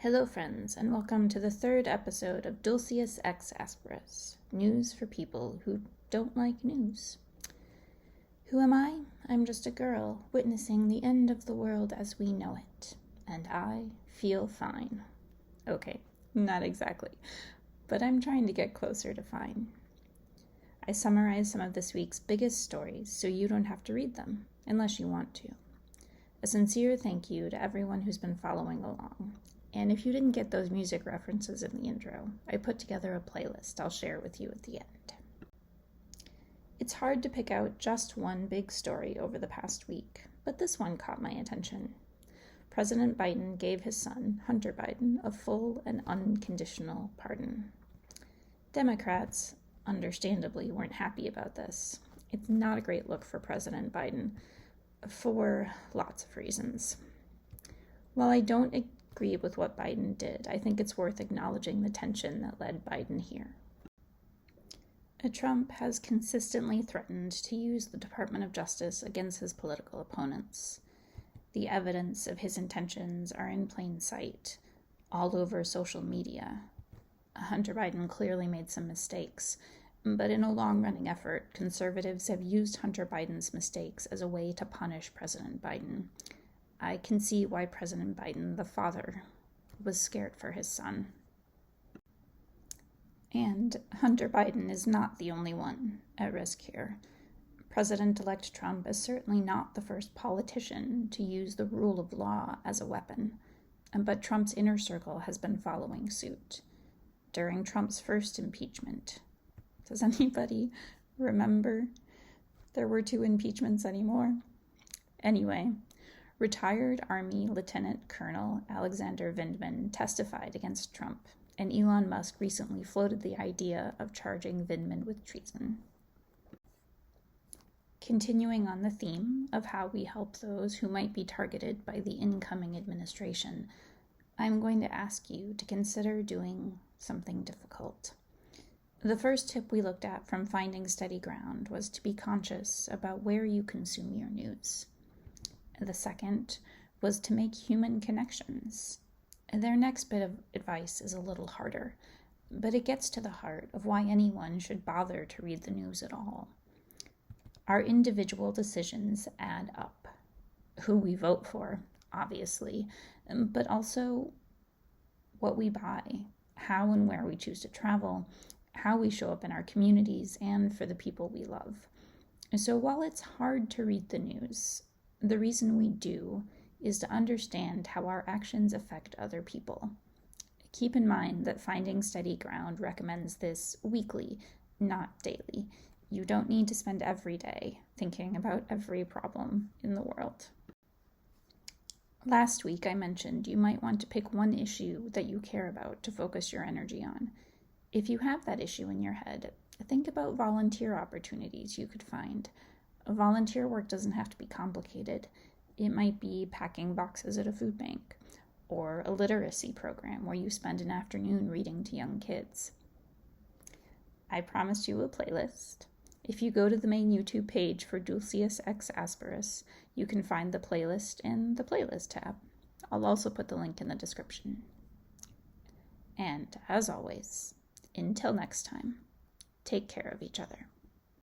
Hello friends, and welcome to the third episode of Dulcius Ex Asperus, news for people who don't like news. Who am I? I'm just a girl witnessing the end of the world as we know it, and I feel fine. Okay, not exactly, but I'm trying to get closer to fine. I summarized some of this week's biggest stories so you don't have to read them, unless you want to. A sincere thank you to everyone who's been following along. And if you didn't get those music references in the intro, I put together a playlist I'll share with you at the end. It's hard to pick out just one big story over the past week, but this one caught my attention. President Biden gave his son, Hunter Biden, a full and unconditional pardon. Democrats, understandably, weren't happy about this. It's not a great look for President Biden, for lots of reasons. While I don't agree with what Biden did, I think it's worth acknowledging the tension that led Biden here. Trump has consistently threatened to use the Department of Justice against his political opponents. The evidence of his intentions are in plain sight, all over social media. Hunter Biden clearly made some mistakes, but in a long-running effort, conservatives have used Hunter Biden's mistakes as a way to punish President Biden. I can see why President Biden, the father, was scared for his son. And Hunter Biden is not the only one at risk here. President-elect Trump is certainly not the first politician to use the rule of law as a weapon, but Trump's inner circle has been following suit. During Trump's first impeachment, does anybody remember there were 2 impeachments anymore? Anyway, retired Army Lieutenant Colonel Alexander Vindman testified against Trump, and Elon Musk recently floated the idea of charging Vindman with treason. Continuing on the theme of how we help those who might be targeted by the incoming administration, I'm going to ask you to consider doing something difficult. The first tip we looked at from Finding Steady Ground was to be conscious about where you consume your news. The second was to make human connections. Their next bit of advice is a little harder, but it gets to the heart of why anyone should bother to read the news at all. Our individual decisions add up. Who we vote for, obviously, but also what we buy, how and where we choose to travel, how we show up in our communities, and for the people we love. So while it's hard to read the news, the reason we do is to understand how our actions affect other people. Keep in mind that Finding Steady Ground recommends this weekly, not daily. You don't need to spend every day thinking about every problem in the world. Last week I mentioned you might want to pick one issue that you care about to focus your energy on. If you have that issue in your head, think about volunteer opportunities you could find. Volunteer work doesn't have to be complicated. It might be packing boxes at a food bank, or a literacy program where you spend an afternoon reading to young kids. I promised you a playlist. If you go to the main YouTube page for Dulcius Ex Asperus, you can find the playlist in the Playlist tab. I'll also put the link in the description. And as always, until next time, take care of each other.